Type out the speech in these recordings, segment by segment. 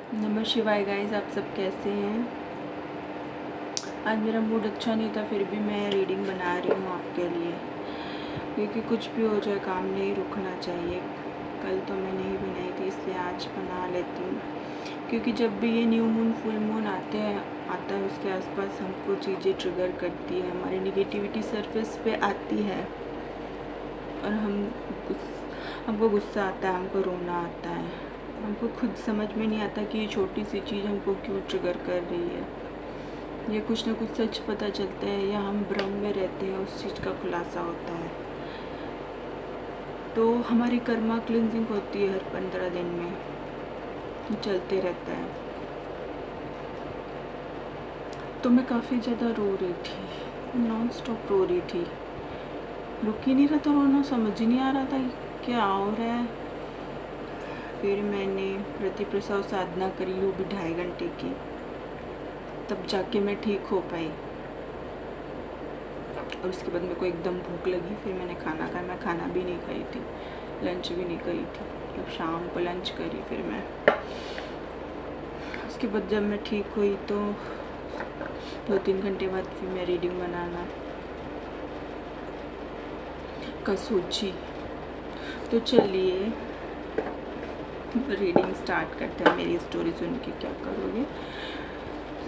नमः शिवाय गाइस, आप सब कैसे हैं। आज मेरा मूड अच्छा नहीं था, फिर भी मैं रीडिंग बना रही हूँ आपके लिए, क्योंकि कुछ भी हो जाए काम नहीं रुकना चाहिए। कल तो मैं नहीं बनाई थी, इसलिए आज बना लेती हूँ। क्योंकि जब भी ये न्यू मून फुल मून आता है उसके आसपास हमको चीज़ें ट्रिगर करती है, हमारी निगेटिविटी सरफेस पे आती है और हमको गुस्सा आता है, हमको रोना आता है। हमको खुद समझ में नहीं आता कि ये छोटी सी चीज़ हमको क्यों ट्रिगर कर रही है। ये कुछ ना कुछ सच पता चलता है या हम भ्रम में रहते हैं, उस चीज़ का खुलासा होता है। तो हमारी कर्मा क्लिनजिंग होती है, हर 15 दिन में चलते रहता है। तो मैं काफ़ी ज़्यादा रो रही थी, नॉन स्टॉप रो रही थी, रुक ही नहीं रहा था रोना, समझ ही नहीं आ रहा था क्या हो रहा है। फिर मैंने प्रति प्रसव साधना करी, वो भी 2.5 घंटे की, तब जाके मैं ठीक हो पाई। और उसके बाद मेरे को एकदम भूख लगी, फिर मैंने खाना खाया। मैं खाना भी नहीं खाई थी, लंच भी नहीं करी थी, मतलब शाम को लंच करी। फिर मैं उसके बाद जब मैं ठीक हुई तो 2-3 घंटे बाद फिर मैं रीडिंग बनाना का सोची। तो चलिए रीडिंग स्टार्ट करते हैं। मेरी स्टोरी सुन के क्या करोगे,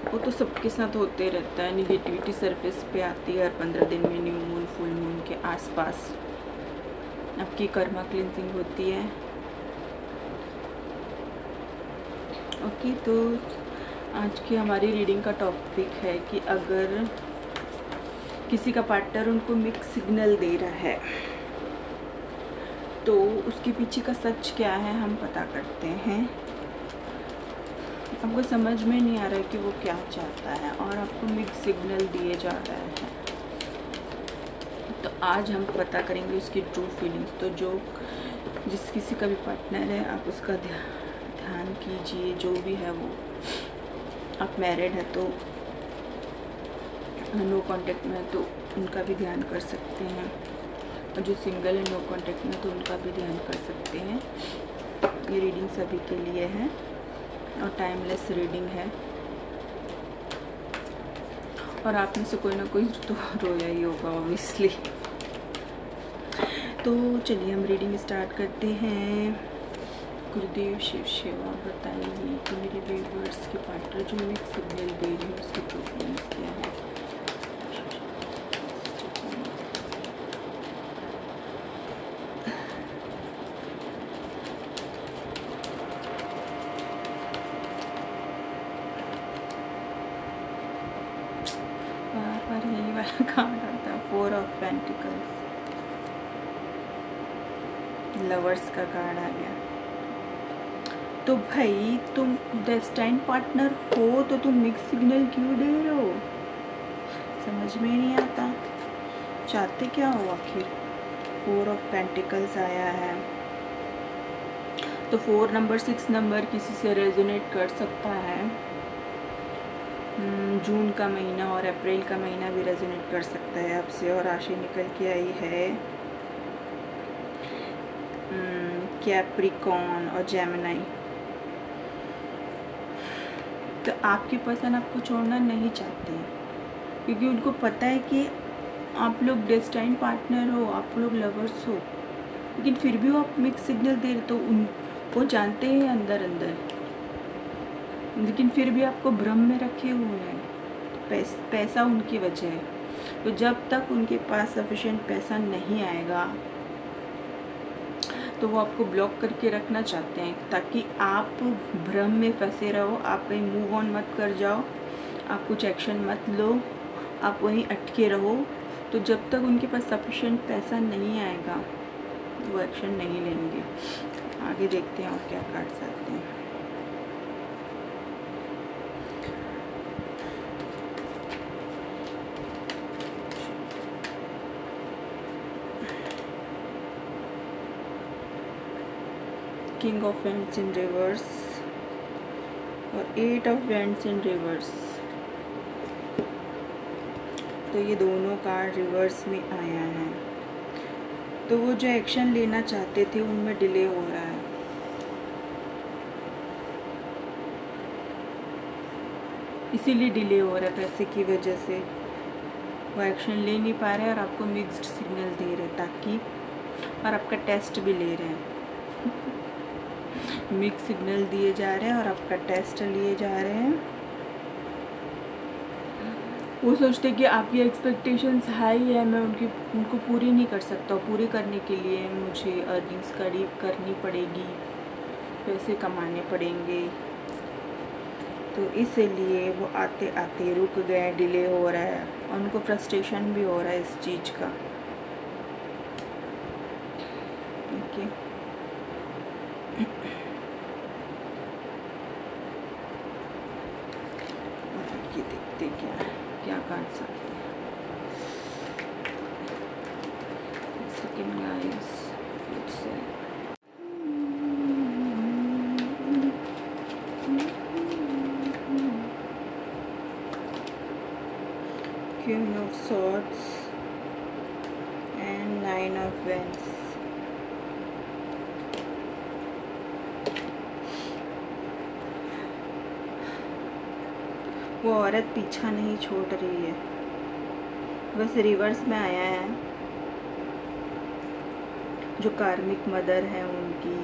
वो तो सबके साथ होते रहता है। निगेटिविटी सरफेस पे आती है हर 15 दिन में, न्यू मून फुल मून के आसपास आपकी कर्मा क्लिनजिंग होती है। ओके, तो आज की हमारी रीडिंग का टॉपिक है कि अगर किसी का पार्टनर उनको मिक्स सिग्नल दे रहा है तो उसके पीछे का सच क्या है, हम पता करते हैं। आपको समझ में नहीं आ रहा है कि वो क्या चाहता है और आपको मिक्स सिग्नल दिए जा रहा है, तो आज हम पता करेंगे उसकी ट्रू फीलिंग्स। तो जिस किसी का भी पार्टनर है, आप उसका ध्यान कीजिए, जो भी है वो। आप मैरिड है तो नो कांटेक्ट में है तो उनका भी ध्यान कर सकते हैं, और जो सिंगल है नो कांटेक्ट में तो उनका भी ध्यान कर सकते हैं। ये रीडिंग सभी के लिए है और टाइमलेस रीडिंग है, और आप में से कोई ना कोई तो रोया ही होगा ऑब्वियसली। तो चलिए हम रीडिंग स्टार्ट करते हैं। गुरुदेव शिव सेवा बताइए कि मेरे व्यूअर्स के पार्टनर जो मिक्स सिग्नल दे रहे हैं उसकी ट्रू फीलिंग्स क्या है। बार यही वाला कार्ड आता है, 4 ऑफ पेंटिकल्स, लवर्स का कार्ड आ गया। तो भाई तुम डेस्टाइन्ड पार्टनर हो तो तुम मिक्स सिग्नल क्यों दे रहे हो, समझ में नहीं आता चाहते क्या हो आखिर। 4 ऑफ पेंटिकल्स आया है, तो 4 नंबर 6 नंबर किसी से रेजोनेट कर सकता है। जून का महीना और अप्रैल का महीना भी रेजोनेट कर सकता है आपसे। और राशि निकल के आई है कैप्रिकॉर्न और जेमिनी। तो आपकी पर्सन आपको छोड़ना नहीं चाहते हैं, क्योंकि उनको पता है कि आप लोग डेस्टाइन्ड पार्टनर हो, आप लोग लवर्स हो, लेकिन फिर भी वो आप मिक्स सिग्नल दे रहे, तो वो जानते हैं अंदर अंदर, लेकिन फिर भी आपको भ्रम में रखे हुए हैं। पैसा उनकी वजह है, तो जब तक उनके पास सफिशिएंट पैसा नहीं आएगा तो वो आपको ब्लॉक करके रखना चाहते हैं, ताकि आप भ्रम में फंसे रहो, आप कहीं मूव ऑन मत कर जाओ, आप कुछ एक्शन मत लो, आप वहीं अटके रहो। तो जब तक उनके पास सफिशिएंट पैसा नहीं आएगा वो एक्शन नहीं लेंगे। आगे देखते हैं और क्या कार्ड्स आते हैं। King of wands in reverse और 8 ऑफ वैंड्स इन रिवर्स। तो ये दोनों कार्ड रिवर्स में आया है, तो वो जो एक्शन लेना चाहते थे उनमें डिले हो रहा है। इसीलिए डिले हो रहा है पैसे की वजह से। वो एक्शन ले नहीं पा रहे और आपको मिक्स्ड सिग्नल दे रहे ताकि, और आपका टेस्ट भी ले रहे हैं। मिक्स सिग्नल दिए जा रहे हैं और आपका टेस्ट लिए जा रहे हैं। वो सोचते कि आपकी एक्सपेक्टेशंस हाई है, मैं उनको पूरी नहीं कर सकता। पूरी करने के लिए मुझे अर्निंग्स करनी पड़ेगी, पैसे कमाने पड़ेंगे। तो इसलिए वो आते आते रुक गए, डिले हो रहा है और उनको फ्रस्ट्रेशन भी हो रहा है इस चीज़ का। ओके, ये देखते क्या कर सकते हैं। सेकंड गाइस, फिर से Queen of Swords and Nine of Wands। वो औरत पीछा नहीं छोड़ रही है, बस रिवर्स में आया है। जो कार्मिक मदर है उनकी,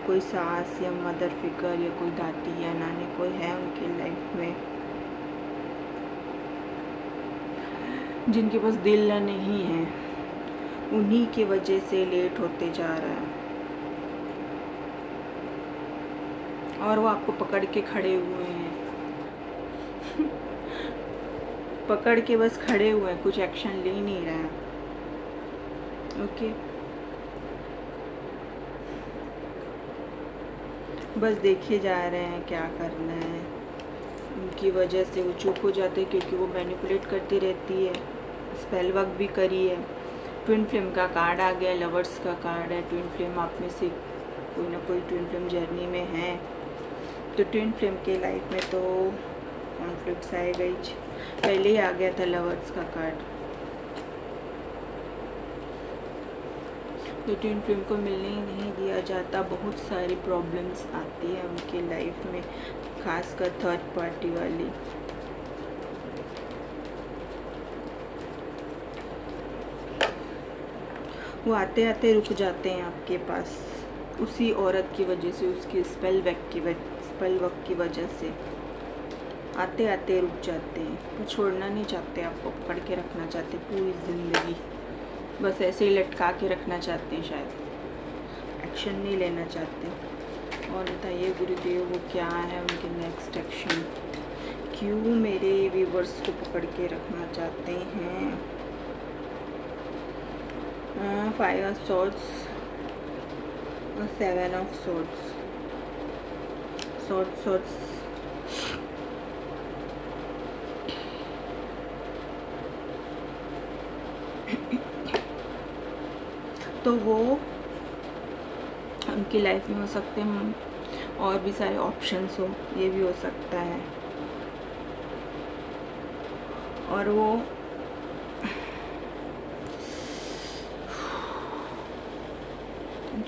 कोई सास या मदर फिगर या कोई दादी या नानी कोई है उनकी लाइफ में, जिनके पास दिल नहीं है, उन्हीं की वजह से लेट होते जा रहा है। और वो आपको पकड़ के खड़े हुए हैं पकड़ के बस खड़े हुए हैं, कुछ एक्शन ले नहीं रहे हैं। ओके, बस देखे जा रहे हैं क्या करना है। उनकी वजह से वो चुप हो जाते हैं क्योंकि वो मैनिपुलेट करती रहती है। स्पेल वर्क भी करी है। ट्विन फ्लेम का कार्ड आ गया, लवर्स का कार्ड है। ट्विन फ्लेम आप में से कोई ना कोई ट्विन फ्लेम जर्नी में है, तो ट्विन फ्लेम के लाइफ में तो कॉन्फ्लिक्ट्स आएगा ही। पहले ही आ गया था लवर्स का कार्ड। तो ट्विन फ्लेम को मिलने ही नहीं दिया जाता। बहुत सारी प्रॉब्लम्स आती है उनके लाइफ में, खासकर थर्ड पार्टी वाली। वो आते आते रुक जाते हैं आपके पास, उसी औरत की वजह से, उसकी स्पेल वर्क की वजह से आते आते रुक जाते हैं। वो छोड़ना नहीं चाहते, आपको पकड़ के रखना चाहते पूरी ज़िंदगी, बस ऐसे ही लटका के रखना चाहते हैं, शायद एक्शन नहीं लेना चाहते। और बताइए गुरुदेव, वो क्या है उनके नेक्स्ट एक्शन? क्यों मेरे व्यूवर्स को पकड़ के रखना चाहते हैं? 5 of Swords और 7 of Swords। Swords तो वो उनकी लाइफ में हो सकते हैं और भी सारे ऑप्शंस हो, ये भी हो सकता है। और वो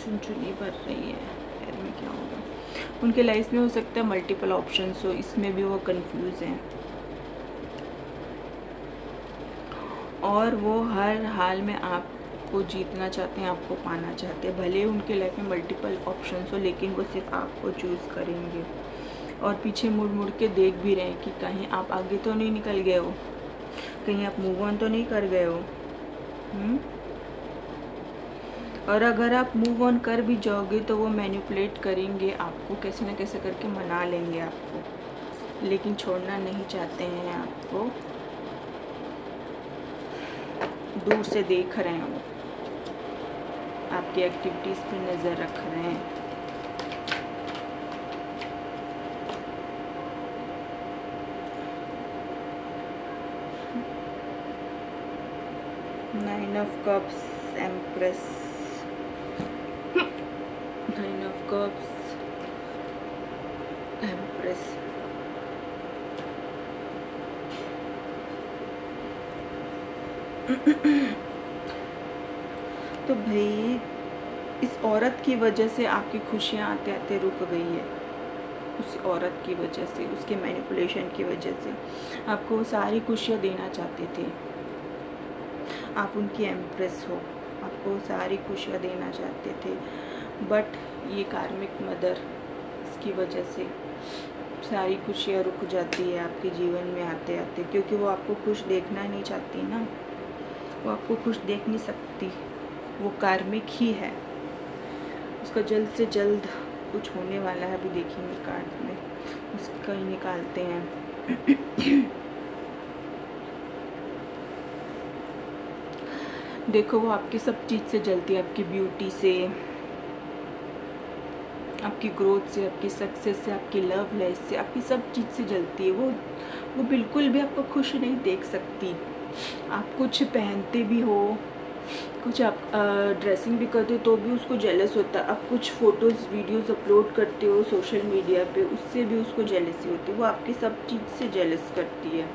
चुनचुनी भर रही है, पैर में क्या होगा? उनके लाइफ में हो सकता है मल्टीपल ऑप्शंस हो, इसमें भी वो कंफ्यूज हैं। और वो हर हाल में आपको जीतना चाहते हैं, आपको पाना चाहते हैं। भले उनके लाइफ में मल्टीपल ऑप्शंस हो, लेकिन वो सिर्फ आपको चूज़ करेंगे। और पीछे मुड़ मुड़ के देख भी रहे हैं कि कहीं आप आगे तो नहीं निकल गए हो, कहीं आप मूव ऑन तो नहीं कर गए हो। और अगर आप मूव ऑन कर भी जाओगे तो वो मैनिपुलेट करेंगे आपको, कैसे ना कैसे करके मना लेंगे आपको, लेकिन छोड़ना नहीं चाहते हैं आपको। दूर से देख रहे हैं वो, आपकी एक्टिविटीज़ पे नज़र रख रहे हैं। Nine of cups, empress, 9 of Cups, Empress। तो भाई इस औरत की वजह से आपकी खुशियाँ आते आते रुक गई है। उस औरत की वजह से, उसके मैनिपुलेशन की वजह से आपको वो सारी खुशियाँ देना चाहते थे। आप उनकी एम्प्रेस हो, आपको वो सारी खुशियाँ देना चाहते थे, बट ये कार्मिक मदर, इसकी वजह से सारी खुशियाँ रुक जाती है आपके जीवन में आते आते, क्योंकि वो आपको खुश देखना नहीं चाहती ना, वो आपको खुश देख नहीं सकती, वो कार्मिक ही है। उसका जल्द से जल्द कुछ होने वाला है, अभी देखेंगे कार्ड में, उसका ही निकालते हैं। देखो वो आपकी सब चीज़ से जलती है, आपकी ब्यूटी से, आपकी ग्रोथ से, आपकी सक्सेस से, आपकी लव लाइफ से, आपकी सब चीज़ से जलती है। वो बिल्कुल भी आपको खुश नहीं देख सकती। आप कुछ पहनते भी हो, कुछ आप ड्रेसिंग भी करते हो तो भी उसको जेलस होता है। आप कुछ फ़ोटोज़ वीडियोज़ अपलोड करते हो सोशल मीडिया पे, उससे भी उसको जेलसी होती है। वो आपकी सब चीज़ से जेलस करती है।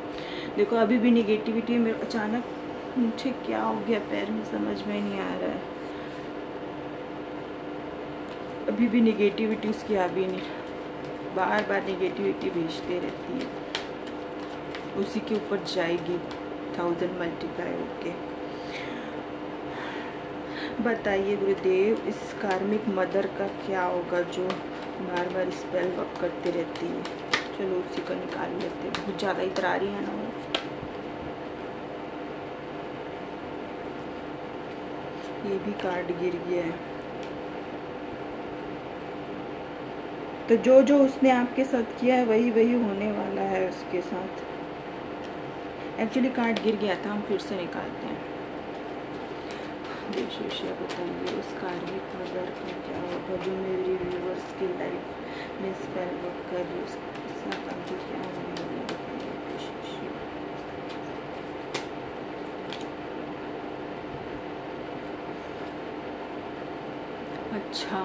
देखो अभी भी निगेटिविटी में, अचानक मुझे क्या हो गया पैर में समझ में नहीं आ रहा है, अभी भी निगेटिविटी उसकी आ भी नहीं, बार बार निगेटिविटी भेजते रहती है, उसी के ऊपर जाएगी 1000 मल्टीप्लाई होके। बताइए गुरुदेव, इस कार्मिक मदर का क्या होगा जो बार बार स्पेल वर्क करती रहती है। चलो उसी को निकाल लेते हैं, बहुत ज़्यादा इतरा रही है ना वो। ये भी कार्ड गिर गया है। तो जो जो उसने आपके साथ किया है वही वही होने वाला है उसके साथ। एक्चुअली कार्ड गिर गया था, हम फिर से निकालते हैं। विशेषया बताइए उस कार्मिक मदर का क्या होगा जो मेरी व्यूवर्स की लाइफ में स्पेल वर्क कर रही है, उसके साथ आगे क्या होने वाला है बताइए विशेषया। अच्छा,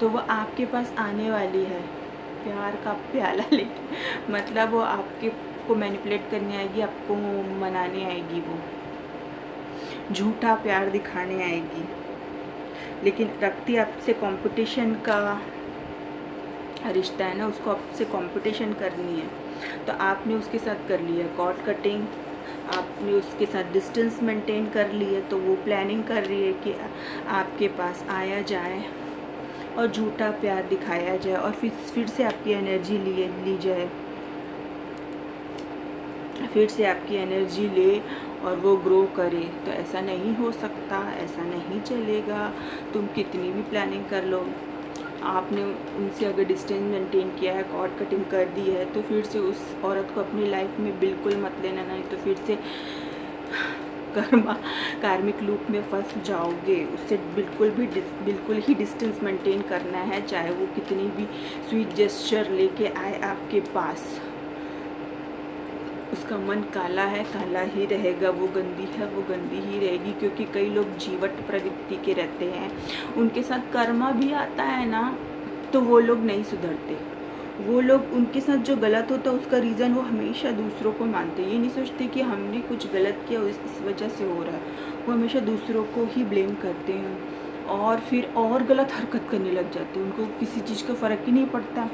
तो वो आपके पास आने वाली है प्यार का प्याला लेके, मतलब वो आपके को मैनिपुलेट करने आएगी, आपको मनाने आएगी, वो झूठा प्यार दिखाने आएगी, लेकिन रखती आपसे कंपटीशन का रिश्ता है ना, उसको आपसे कंपटीशन करनी है। तो आपने उसके साथ कर लिया कॉर्ड कटिंग, आपने उसके साथ डिस्टेंस मेंटेन कर ली है, तो वो प्लानिंग कर रही है कि आपके पास आया जाए और झूठा प्यार दिखाया जाए और फिर से आपकी एनर्जी ली जाए, फिर से आपकी एनर्जी ले और वो ग्रो करे। तो ऐसा नहीं हो सकता, ऐसा नहीं चलेगा, तुम कितनी भी प्लानिंग कर लो। आपने उनसे अगर डिस्टेंस मेंटेन किया है, कॉर्ड कटिंग कर दी है, तो फिर से उस औरत को अपनी लाइफ में बिल्कुल मत लेना, नहीं तो फिर से कार्मिक लूप में फंस जाओगे। उससे बिल्कुल ही डिस्टेंस मेंटेन करना है, चाहे वो कितनी भी स्वीट जेस्चर लेके आए आपके पास। उसका मन काला है, काला ही रहेगा, वो गंदी है, वो गंदी ही रहेगी, क्योंकि कई लोग जीवट प्रवृत्ति के रहते हैं, उनके साथ कर्मा भी आता है ना, तो वो लोग नहीं सुधरते। वो लोग, उनके साथ जो गलत होता है उसका रीज़न वो हमेशा दूसरों को मानते हैं। ये नहीं सोचते कि हमने कुछ गलत किया इस वजह से हो रहा है, वो हमेशा दूसरों को ही ब्लेम करते हैं और फिर और गलत हरकत करने लग जाते हैं। उनको किसी चीज़ का फ़र्क ही नहीं पड़ता,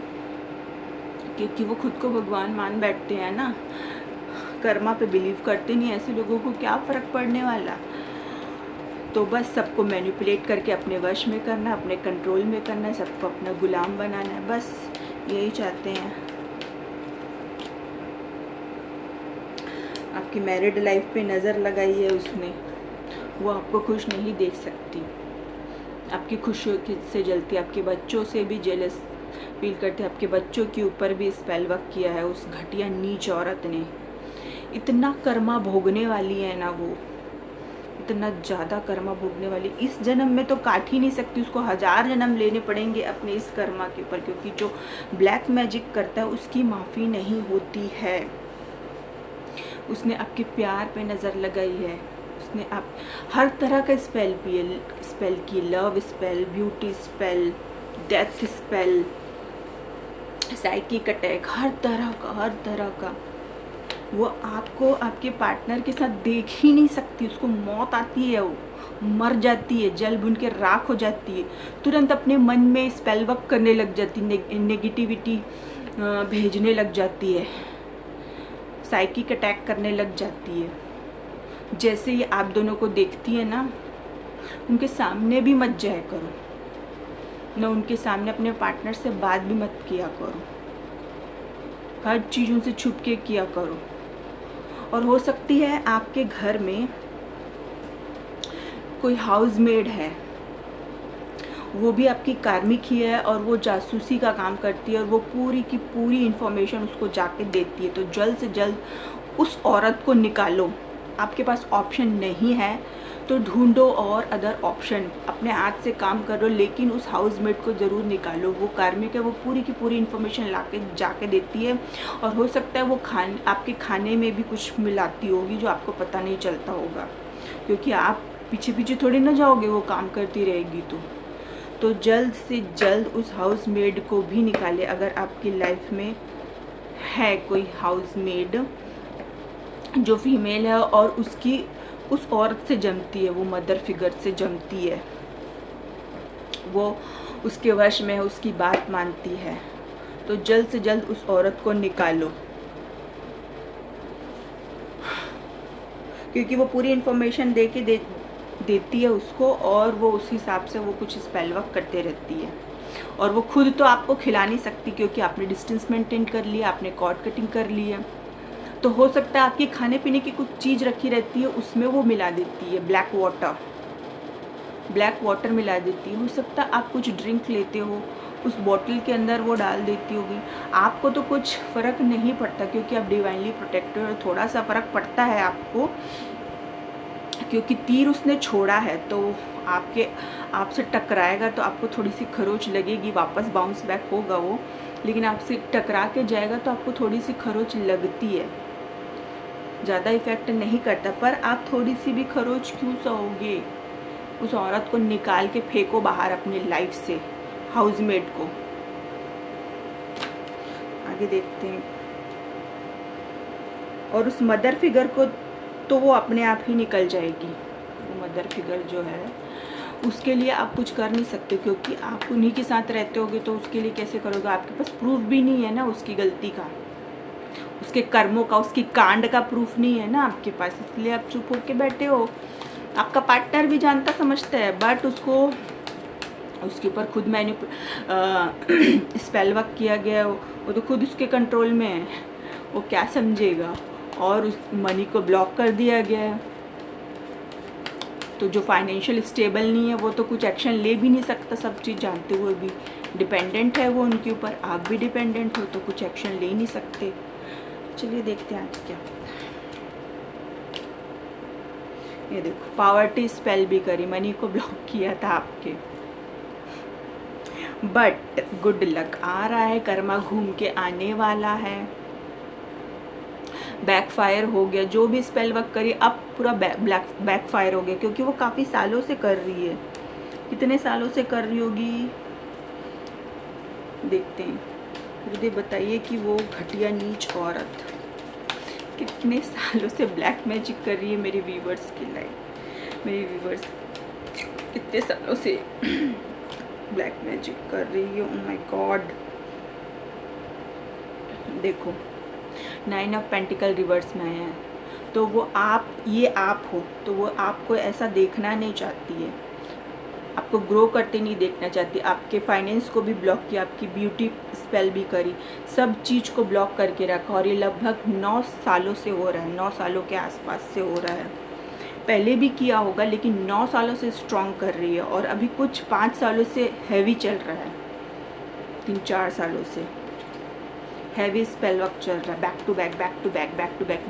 क्योंकि वो खुद को भगवान मान बैठते हैं ना, कर्मा पे बिलीव करते नहीं। ऐसे लोगों को क्या फ़र्क पड़ने वाला। तो बस सबको मैनिपुलेट करके अपने वश में करना, अपने कंट्रोल में करना है, सबको अपना गुलाम बनाना है, बस यही चाहते हैं। आपकी मैरिड लाइफ पे नज़र लगाई है उसने, वो आपको खुश नहीं देख सकती, आपकी खुशियों से जलती, आपके बच्चों से भी जेलस फील करते, आपके बच्चों के ऊपर भी स्पेल वर्क किया है उस घटिया नीच औरत ने। इतना कर्मा भोगने वाली है ना वो, इतना ज़्यादा कर्मा भोगने वाली, इस जन्म में तो काट ही नहीं सकती, उसको 1000 जन्म लेने पड़ेंगे अपने इस कर्मा के ऊपर, क्योंकि जो ब्लैक मैजिक करता है उसकी माफ़ी नहीं होती है। उसने आपके प्यार पे नज़र लगाई है, उसने आप हर तरह का स्पेल की, love spell, beauty spell, death spell, psychic attack, हर तरह का। वो आपको आपके पार्टनर के साथ देख ही नहीं सकती, उसको मौत आती है, वो मर जाती है, जल भुन के राख हो जाती है। तुरंत अपने मन में स्पेल वर्क करने लग जाती है, नेगेटिविटी भेजने लग जाती है, साइकिक अटैक करने लग जाती है। जैसे ही आप दोनों को देखती है ना, उनके सामने भी मत जाया करो, ना उनके सामने अपने पार्टनर से बात भी मत किया करो, हर चीज़ उनसे छुप के किया करो। और हो सकती है आपके घर में कोई हाउसमेड है, वो भी आपकी कार्मिक ही है और वो जासूसी का काम करती है और वो पूरी की पूरी इन्फॉर्मेशन उसको जाके देती है। तो जल्द से जल्द उस औरत को निकालो। आपके पास ऑप्शन नहीं है तो ढूंढो और अदर ऑप्शन, अपने हाथ से काम करो, लेकिन उस हाउसमेट को ज़रूर निकालो। वो कार्मिक है, वो पूरी की पूरी इन्फॉर्मेशन लाके जाके देती है और हो सकता है वो आपके खाने में भी कुछ मिलाती होगी जो आपको पता नहीं चलता होगा, क्योंकि आप पीछे पीछे थोड़ी ना जाओगे, वो काम करती रहेगी। तो जल्द से जल्द उस हाउसमेड को भी निकाले। अगर आपकी लाइफ में है कोई हाउसमेड जो फीमेल है और उसकी उस औरत से जमती है, वो मदर फिगर से जमती है, वो उसके वश में है, उसकी बात मानती है, तो जल्द से जल्द उस औरत को निकालो, क्योंकि वो पूरी इन्फॉर्मेशन देती है उसको और वो उस हिसाब से वो कुछ स्पेल वर्क करते रहती है। और वो खुद तो आपको खिला नहीं सकती, क्योंकि आपने डिस्टेंस मेंटेन कर लिया, आपने कॉर्ड कटिंग कर ली है। तो हो सकता है आपके खाने पीने की कुछ चीज़ रखी रहती है, उसमें वो मिला देती है, ब्लैक वाटर मिला देती है। हो सकता है आप कुछ ड्रिंक लेते हो, उस बॉटल के अंदर वो डाल देती होगी। आपको तो कुछ फ़र्क नहीं पड़ता, क्योंकि आप डिवाइनली प्रोटेक्टेड हो। थोड़ा सा फ़र्क पड़ता है आपको, क्योंकि तीर उसने छोड़ा है, तो आपसे टकराएगा तो आपको थोड़ी सी खरोच लगेगी, वापस बाउंस बैक होगा वो, लेकिन आपसे टकरा के जाएगा तो आपको थोड़ी सी खरोच लगती है, ज़्यादा इफेक्ट नहीं करता। पर आप थोड़ी सी भी खरोच क्यों सहोगे? उस औरत को निकाल के फेंको बाहर अपनी लाइफ से, हाउसमेट को। आगे देखते हैं। और उस मदर फिगर को तो वो अपने आप ही निकल जाएगी। वो मदर फिगर जो है उसके लिए आप कुछ कर नहीं सकते, क्योंकि आप उन्हीं के साथ रहते होगे, तो उसके लिए कैसे करोगे? आपके पास प्रूफ भी नहीं है ना उसकी गलती का, उसके कर्मों का, उसकी कांड का प्रूफ नहीं है ना आपके पास, इसलिए आप चुप होके बैठे हो। आपका पार्टनर भी जानता समझता है, बट उसके ऊपर खुद स्पेल वर्क किया गया, वो तो खुद उसके कंट्रोल में है, वो क्या समझेगा। और उस मनी को ब्लॉक कर दिया गया है, तो जो फाइनेंशियल स्टेबल नहीं है वो तो कुछ एक्शन ले भी नहीं सकता, सब चीज़ जानते हुए भी। डिपेंडेंट है वो उनके ऊपर, आप भी डिपेंडेंट हो, तो कुछ एक्शन ले नहीं सकते। चलिए देखते हैं आज क्या। ये देखो, पावर्टी स्पेल भी करी, मनी को ब्लॉक किया था आपके, बट गुड लक आ रहा है, कर्मा घूम के आने वाला है। बैकफायर हो गया, जो भी स्पेल वर्क करी अब पूरा बैकफायर हो गया, क्योंकि वो काफ़ी सालों से कर रही है। कितने सालों से कर रही होगी देखते हैं। मुझे बताइए कि वो घटिया नीच औरत कितने सालों से ब्लैक मैजिक कर रही है मेरे व्यूवर्स की लाइफ। मेरे व्यूवर्स कितने सालों से ब्लैक मैजिक कर रही है। ओह माय गॉड, देखो 9 ऑफ पेंटिकल रिवर्स में है, तो वो ये आप हो, तो वो आपको ऐसा देखना नहीं चाहती है, आपको ग्रो करते नहीं देखना चाहती। आपके फाइनेंस को भी ब्लॉक किया, आपकी ब्यूटी स्पेल भी करी, सब चीज़ को ब्लॉक करके रखा, और ये लगभग 9 सालों से हो रहा है, 9 सालों के आसपास से हो रहा है। पहले भी किया होगा, लेकिन 9 सालों से स्ट्रॉन्ग कर रही है, और अभी कुछ 5 सालों से हैवी चल रहा है, 3-4 सालों से हैवी स्पेल वर्क चल रहा है, back to back back to back back to back,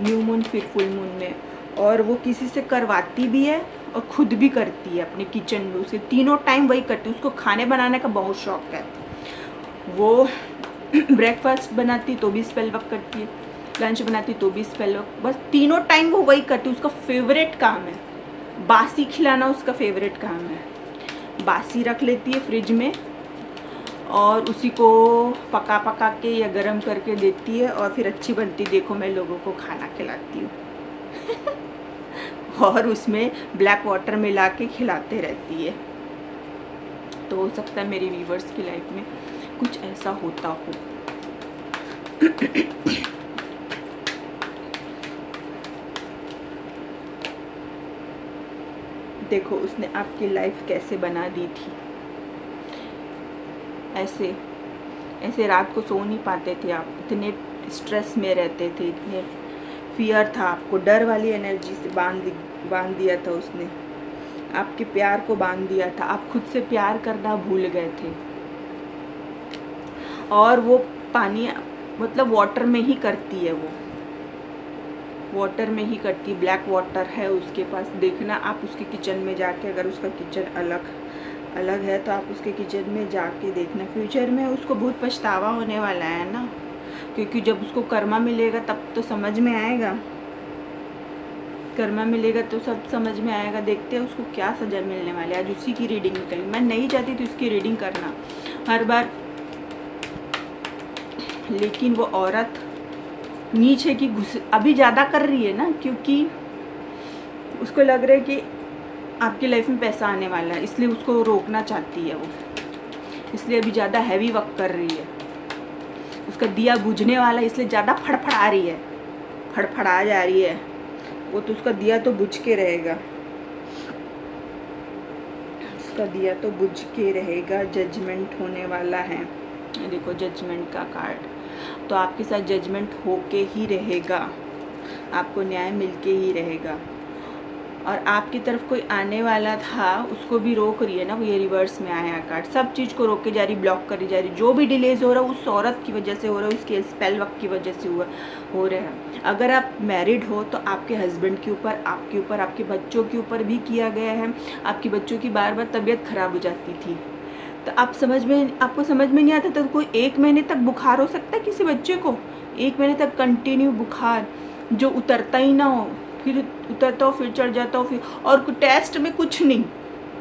new moon फिर फुल मून में। और वो किसी से करवाती भी है और खुद भी करती है अपने किचन में, उसे तीनों टाइम वही करती है। उसको खाने बनाने का बहुत शौक है, वो ब्रेकफास्ट बनाती तो भी स्पेल वर्क करती है, लंच बनाती तो भी स्पेल वर्क, बस तीनों टाइम वो वही करती है। उसका फेवरेट काम है बासी खिलाना, उसका फेवरेट काम है। बासी रख लेती है फ्रिज में और उसी को पका के या गरम करके देती है, और फिर अच्छी बनती, देखो मैं लोगों को खाना खिलाती हूँ। और उसमें ब्लैक वाटर मिला के खिलाते रहती है। तो हो सकता है मेरे व्यूवर्स की लाइफ में कुछ ऐसा होता हो। देखो उसने आपकी लाइफ कैसे बना दी थी। ऐसे ऐसे रात को सो नहीं पाते थे आप, इतने स्ट्रेस में रहते थे, इतने फियर था आपको, डर वाली एनर्जी से बांध दिया था उसने, आपके प्यार को बांध दिया था। आप खुद से प्यार करना भूल गए थे। और वो पानी मतलब वाटर में ही करती है, वो वाटर में ही करती, ब्लैक वाटर है उसके पास। देखना आप उसके किचन में जाके, अगर उसका किचन अलग है तो आप उसके किचन में जाके देखना। फ्यूचर में उसको बहुत पछतावा होने वाला है ना, क्योंकि जब उसको कर्मा मिलेगा तब तो समझ में आएगा, कर्मा मिलेगा तो सब समझ में आएगा। देखते हैं उसको क्या सज़ा मिलने वाली है। आज उसी की रीडिंग निकली। मैं नहीं चाहती थी उसकी रीडिंग करना हर बार, लेकिन वो औरत नीचे की अभी ज़्यादा कर रही है ना, क्योंकि उसको लग रहा है कि आपकी लाइफ में पैसा आने वाला है, इसलिए उसको रोकना चाहती है वो, इसलिए अभी ज़्यादा हैवी वर्क कर रही है। उसका दिया बुझने वाला, इसलिए ज़्यादा फड़फड़ा रही है, फड़फड़ा जा रही है वो। तो उसका दिया तो बुझ के रहेगा, उसका दिया तो बुझ के रहेगा। जजमेंट होने वाला है, देखो जजमेंट का कार्ड। तो आपके साथ जजमेंट होके ही रहेगा, आपको न्याय मिलके ही रहेगा। और आपकी तरफ कोई आने वाला था, उसको भी रोक रही है ना वो, ये रिवर्स में आया कार्ड। सब चीज़ को रोक के जा रही, ब्लॉक करी जा रही। जो भी डिलेज हो रहा है उस औरत की वजह से हो रहा है, उसके स्पेल वक्त की वजह से हो रहा है। अगर आप मैरिड हो तो आपके हस्बैंड के ऊपर, आपके ऊपर, आपके बच्चों के ऊपर भी किया गया है। आपकी बच्चों की बार बार तबीयत खराब हो जाती थी, तो आपको समझ में नहीं आता था। कोई 1 महीने तक बुखार हो सकता है किसी बच्चे को, 1 महीने तक कंटिन्यू बुखार जो उतरता ही ना हो, फिर उतरता हो, फिर चढ़ जाता हो, फिर और टेस्ट में कुछ नहीं,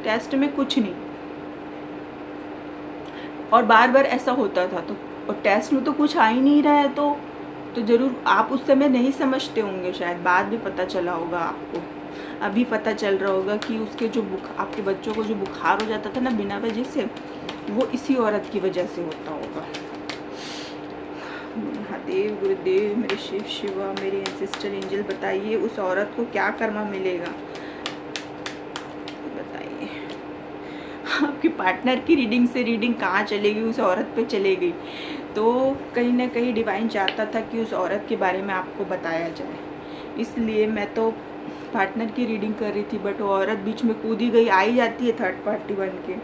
टेस्ट में कुछ नहीं, और बार बार ऐसा होता था। तो और टेस्ट में तो कुछ आ ही नहीं रहा है, तो ज़रूर आप उस समय नहीं समझते होंगे, शायद बाद में पता चला होगा आपको। अभी पता चल रहा होगा कि उसके जो आपके बच्चों को जो बुखार हो जाता था ना बिना वजह से, वो इसी औरत की वजह से होता होगा। महादेव, गुरुदेव, मेरे शिव शिवा, मेरे एंसेस्टर एंजल, बताइए उस औरत को क्या कर्मा मिलेगा, बताइए। आपके पार्टनर की रीडिंग से रीडिंग कहाँ चलेगी, उस औरत पे चलेगी। तो कहीं ना कहीं डिवाइन चाहता था कि उस औरत के बारे में आपको बताया जाए, इसलिए मैं तो पार्टनर की रीडिंग कर रही थी, बट वो औरत बीच में कूदी गई, आई जाती है थर्ड पार्टी बन के।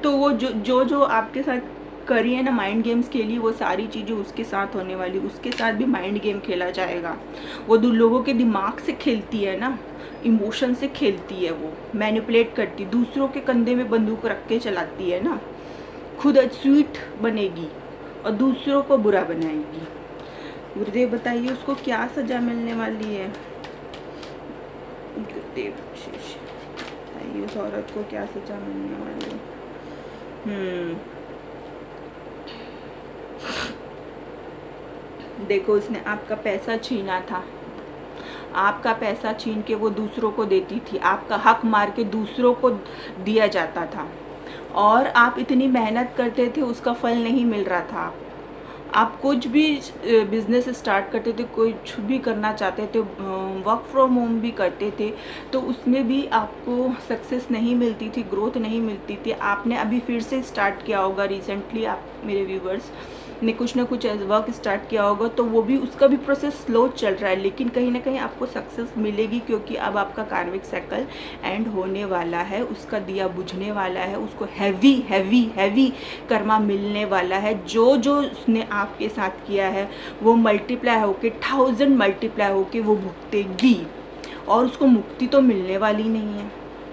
तो वो जो आपके साथ करी है ना माइंड गेम्स खेली, वो सारी चीज़ें उसके साथ होने वाली, उसके साथ भी माइंड गेम खेला जाएगा। वो लोगों के दिमाग से खेलती है ना, इमोशन से खेलती है, वो मैनिपुलेट करती, दूसरों के कंधे में बंदूक रख के चलाती है ना, खुद स्वीट बनेगी और दूसरों को बुरा बनाएगी। गुरुदेव बताइए उसको क्या सजा मिलने वाली है। गुरुदेव बताइए उस औरत को क्या सजा मिलने वाली है। देखो उसने आपका पैसा छीना था, आपका पैसा छीन के वो दूसरों को देती थी, आपका हक मार के दूसरों को दिया जाता था, और आप इतनी मेहनत करते थे, उसका फल नहीं मिल रहा था। आप कुछ भी बिजनेस स्टार्ट करते थे, कुछ भी करना चाहते थे, वर्क फ्रॉम होम भी करते थे, तो उसमें भी आपको सक्सेस नहीं मिलती थी, ग्रोथ नहीं मिलती थी। आपने अभी फिर से स्टार्ट किया होगा रिसेंटली, आप मेरे व्यूवर्स ने कुछ ना कुछ वर्क स्टार्ट किया होगा, तो वो भी, उसका भी प्रोसेस स्लो चल रहा है, लेकिन कहीं ना कहीं आपको सक्सेस मिलेगी, क्योंकि अब आपका कार्मिक साइकिल एंड होने वाला है, उसका दिया बुझने वाला है, उसको हैवी हैवी हैवी कर्मा मिलने वाला है। जो उसने आपके साथ किया है वो मल्टीप्लाई होके 1000 मल्टीप्लाई होके वो भुगतेगी, और उसको मुक्ति तो मिलने वाली नहीं है,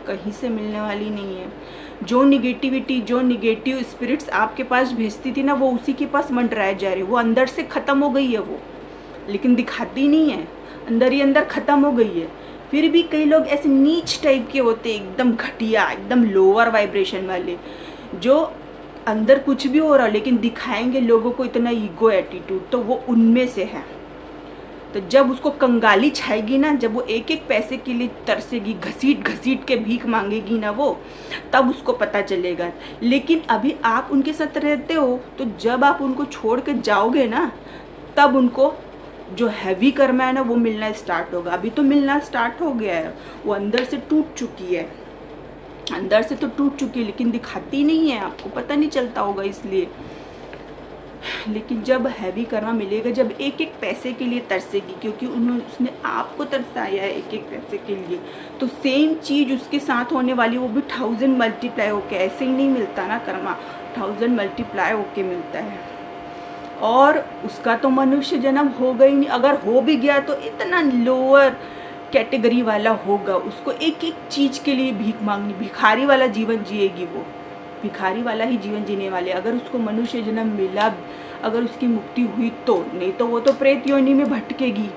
कहीं से मिलने वाली नहीं है। जो निगेटिविटी, जो निगेटिव स्पिरिट्स आपके पास भेजती थी ना, वो उसी के पास मंडराए जा रही है। वो अंदर से ख़त्म हो गई है वो, लेकिन दिखाती नहीं है, अंदर ही अंदर ख़त्म हो गई है। फिर भी कई लोग ऐसे नीच टाइप के होते हैं, एकदम घटिया, एकदम लोअर वाइब्रेशन वाले, जो अंदर कुछ भी हो रहा लेकिन दिखाएंगे लोगों को इतना ईगो एटीट्यूड, तो वो उनमें से है। तो जब उसको कंगाली छाएगी ना, जब वो एक एक पैसे के लिए तरसेगी, घसीट घसीट के भीख मांगेगी ना वो, तब उसको पता चलेगा। लेकिन अभी आप उनके साथ रहते हो, तो जब आप उनको छोड़ के जाओगे ना, तब उनको जो हैवी कर्मा है ना वो मिलना स्टार्ट होगा। अभी तो मिलना स्टार्ट हो गया है, वो अंदर से टूट चुकी है, अंदर से तो टूट चुकी है, लेकिन दिखाती नहीं है, आपको पता नहीं चलता होगा इसलिए। लेकिन जब हैवी कर्मा मिलेगा, जब एक एक पैसे के लिए तरसेगी, क्योंकि उसने आपको तरसाया है एक एक पैसे के लिए, तो सेम चीज़ उसके साथ होने वाली, वो भी 1000 मल्टीप्लाई होके। ऐसे ही नहीं मिलता ना कर्मा, 1000 मल्टीप्लाई होके मिलता है। और उसका तो मनुष्य जन्म होगा ही नहीं, अगर हो भी गया तो इतना लोअर कैटेगरी वाला होगा। उसको एक एक चीज़ के लिए भीख मांगनी, भिखारी वाला जीवन जिएगी वो, भिखारी वाला ही जीवन जीने वाले। अगर उसको मनुष्य जन्म मिला, अगर उसकी मुक्ति हुई तो, नहीं तो वो तो प्रेत योनि में भटकेगी,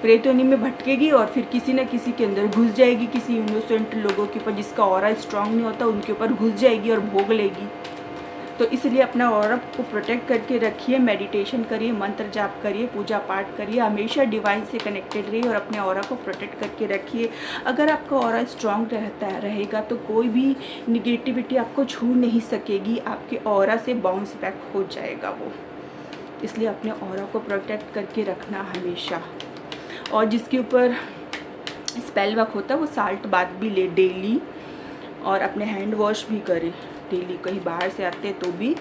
प्रेत योनि में भटकेगी और फिर किसी न किसी के अंदर घुस जाएगी, किसी इनोसेंट लोगों के ऊपर जिसका ऑरा स्ट्रांग नहीं होता उनके ऊपर घुस जाएगी और भोग लेगी। तो इसलिए अपना ऑरा को प्रोटेक्ट करके रखिए, मेडिटेशन करिए, मंत्र जाप करिए, पूजा पाठ करिए, हमेशा डिवाइन से कनेक्टेड रहिए और अपने ऑरा को प्रोटेक्ट करके रखिए। अगर आपका ऑरा स्ट्रांग रहेगा तो कोई भी निगेटिविटी आपको छू नहीं सकेगी, आपके ऑरा से बाउंस बैक हो जाएगा वो। इसलिए अपने ऑरा को प्रोटेक्ट करके रखना हमेशा। और जिसके ऊपर स्पेल वर्क होता है वो साल्ट बाथ भी ले डेली, और अपने हैंड वॉश भी करे डेली, कहीं बाहर से आते हैं तो भी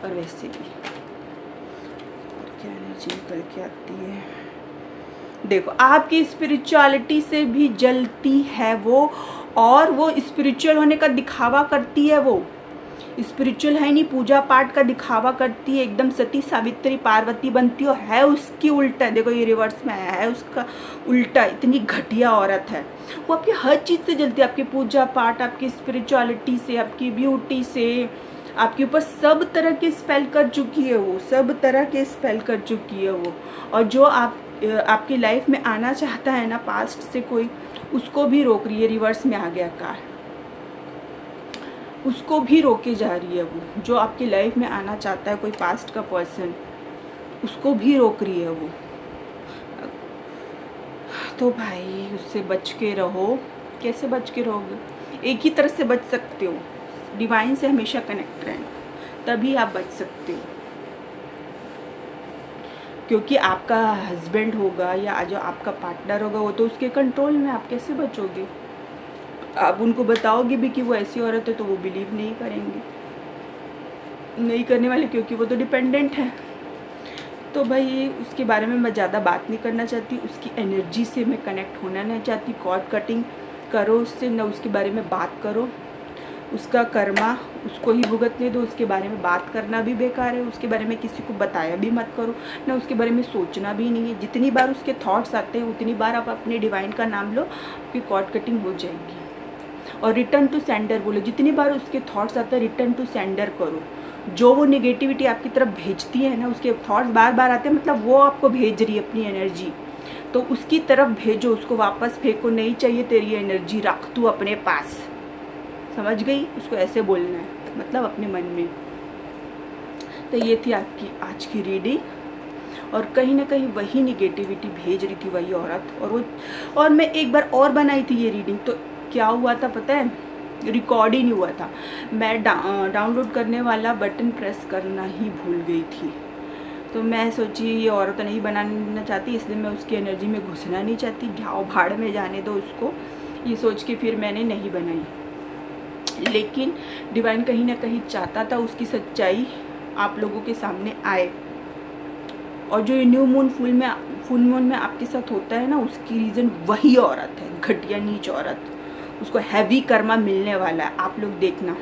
और वैसे भी। और क्या एनर्जी निकल के आती है, देखो आपकी स्पिरिचुअलिटी से भी जलती है वो, और वो स्पिरिचुअल होने का दिखावा करती है। वो स्पिरिचुअल है नहीं, पूजा पाठ का दिखावा करती है, एकदम सती सावित्री पार्वती बनती है उसकी उल्टा। देखो ये रिवर्स में आया है उसका उल्टा, इतनी घटिया औरत है वो। आपकी हर चीज़ से जलती है, आपकी पूजा पाठ, आपकी स्पिरिचुअलिटी से, आपकी ब्यूटी से, आपके ऊपर सब तरह के स्पेल कर चुकी है वो, सब तरह के स्पेल कर चुकी है वो। और जो आपकी लाइफ में आना चाहता है ना पास्ट से कोई, उसको भी रोक रही है। रिवर्स में आ गया कार, उसको भी रोके जा रही है वो। जो आपकी लाइफ में आना चाहता है कोई पास्ट का पर्सन, उसको भी रोक रही है वो। तो भाई उससे बच के रहो। कैसे बच के रहोगे? एक ही तरह से बच सकते हो, डिवाइन से हमेशा कनेक्ट रहना, तभी आप बच सकते हो। क्योंकि आपका हस्बैंड होगा या जो आपका पार्टनर होगा वो तो उसके कंट्रोल में, आप कैसे बचोगे? आप उनको बताओगे भी कि वो ऐसी औरत है तो वो बिलीव नहीं करेंगे, नहीं करने वाले, क्योंकि वो तो डिपेंडेंट है। तो भाई उसके बारे में मैं ज़्यादा बात नहीं करना चाहती, उसकी एनर्जी से मैं कनेक्ट होना नहीं चाहती। कॉर्ड कटिंग करो उससे, ना उसके बारे में बात करो, उसका कर्मा उसको ही भुगतने दो। उसके बारे में बात करना भी बेकार है, उसके बारे में किसी को बताया भी मत करो, ना उसके बारे में सोचना भी नहीं है। जितनी बार उसके थॉट्स आते हैं उतनी बार आप अपने डिवाइन का नाम लो, आपकी कॉर्ड कटिंग हो जाएगी। और रिटर्न टू सेंडर बोलो, जितनी बार उसके थॉट्स आते हैं रिटर्न टू सेंडर करो। जो वो नेगेटिविटी आपकी तरफ भेजती है ना, उसके थॉट्स बार बार आते हैं, मतलब वो आपको भेज रही है अपनी एनर्जी, तो उसकी तरफ भेजो, उसको वापस फेंको। नहीं चाहिए तेरी एनर्जी, रख तू अपने पास, समझ गई? उसको ऐसे बोलना है, मतलब अपने मन में। तो ये थी आपकी आज की रीडिंग, और कहीं ना कहीं वही निगेटिविटी भेज रही थी वही औरत। और मैं एक बार और बनाई थी ये रीडिंग, तो क्या हुआ था पता है? रिकॉर्ड ही नहीं हुआ था। मैं डाउनलोड करने वाला बटन प्रेस करना ही भूल गई थी। तो मैं सोची ये औरत नहीं बनाना चाहती, इसलिए मैं उसकी एनर्जी में घुसना नहीं चाहती, घाव भाड़ में जाने दो उसको, ये सोच के फिर मैंने नहीं बनाई। लेकिन डिवाइन कहीं ना कहीं चाहता था उसकी सच्चाई आप लोगों के सामने आए। और जो न्यू मून फुल मून में आपके साथ होता है ना, उसकी रीज़न वही औरत है, घटिया नीच औरत। उसको हैवी कर्मा मिलने वाला है, आप लोग देखना।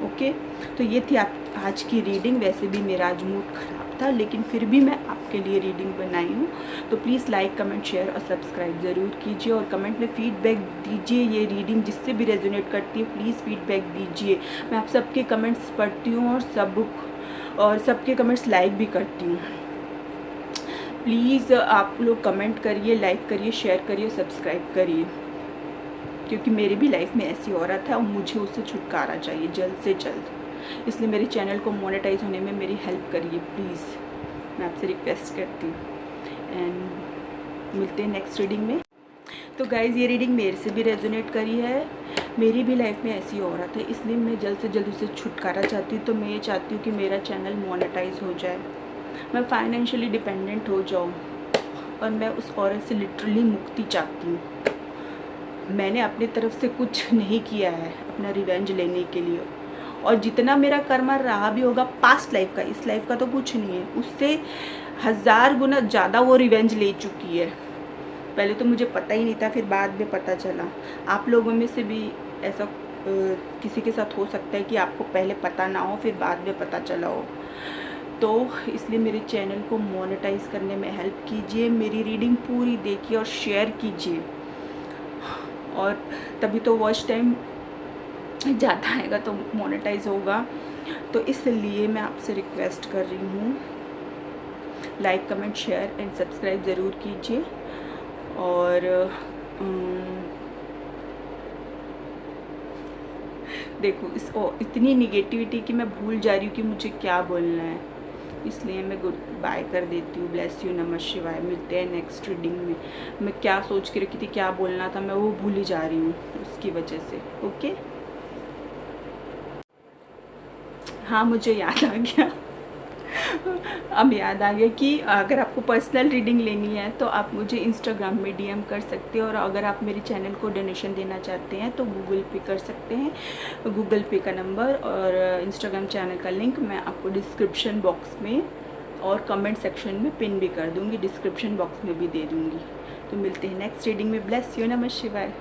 ओके, तो ये थी आज की रीडिंग। वैसे भी मेरा आज मूड खराब था, लेकिन फिर भी मैं आपके लिए रीडिंग बनाई हूँ। तो प्लीज़ लाइक, कमेंट, शेयर और सब्सक्राइब ज़रूर कीजिए, और कमेंट में फीडबैक दीजिए। ये रीडिंग जिससे भी रेजोनेट करती है प्लीज़ फीडबैक दीजिए। मैं आप सबके कमेंट्स पढ़ती हूँ और सबके कमेंट्स लाइक भी करती हूँ। प्लीज़ आप लोग कमेंट करिए, लाइक करिए, शेयर करिए, सब्सक्राइब करिए, क्योंकि मेरी भी लाइफ में ऐसी औरत है और मुझे उससे छुटकारा चाहिए जल्द से जल्द। इसलिए मेरे चैनल को मोनेटाइज होने में मेरी हेल्प करिए प्लीज़, मैं आपसे रिक्वेस्ट करती हूँ। एंड मिलते हैं नेक्स्ट रीडिंग में। तो गाइज़ ये रीडिंग मेरे से भी रेजोनेट करी है, मेरी भी लाइफ में ऐसी हो रहा था, इसलिए मैं जल्द से जल्द उसे छुटकारा चाहती हूँ। तो मैं ये चाहती हूँ कि मेरा चैनल मोनेटाइज हो जाए, मैं फाइनेंशियली डिपेंडेंट हो जाऊँ और मैं उस औरत से लिटरली मुक्ति चाहती हूँ। मैंने अपनी तरफ से कुछ नहीं किया है अपना रिवेंज लेने के लिए, और जितना मेरा कर्मा रहा भी होगा पास्ट लाइफ का, इस लाइफ का तो कुछ नहीं है, उससे 1000 गुना ज़्यादा वो रिवेंज ले चुकी है। पहले तो मुझे पता ही नहीं था, फिर बाद में पता चला। आप लोगों में से भी ऐसा किसी के साथ हो सकता है कि आपको पहले पता ना हो, फिर बाद में पता चला हो। तो इसलिए मेरे चैनल को मोनेटाइज करने में हेल्प कीजिए, मेरी रीडिंग पूरी देखिए और शेयर कीजिए, और तभी तो वॉच टाइम ज़्यादा आएगा तो मोनेटाइज होगा। तो इसलिए मैं आपसे रिक्वेस्ट कर रही हूँ, like comment share and subscribe ज़रूर कीजिए। और देखो इतनी निगेटिविटी कि मैं भूल जा रही हूँ कि मुझे क्या बोलना है, इसलिए मैं गुड बाय कर देती हूँ। ब्लेस यू, नमः शिवाय। मिलते हैं नेक्स्ट रीडिंग में। मैं क्या सोच के रखी थी, क्या बोलना था, मैं वो भूल ही जा रही हूँ उसकी वजह से। ओके, हाँ मुझे याद आ गया अब याद आ गया कि अगर आपको पर्सनल रीडिंग लेनी है तो आप मुझे इंस्टाग्राम में डीएम कर सकते हो, और अगर आप मेरे चैनल को डोनेशन देना चाहते हैं तो गूगल पे कर सकते हैं। गूगल पे का नंबर और इंस्टाग्राम चैनल का लिंक मैं आपको डिस्क्रिप्शन बॉक्स में और कमेंट सेक्शन में पिन भी कर दूँगी, डिस्क्रिप्शन बॉक्स में भी दे दूँगी। तो मिलते हैं नेक्स्ट रीडिंग में। ब्लेस यू, नमः शिवाय।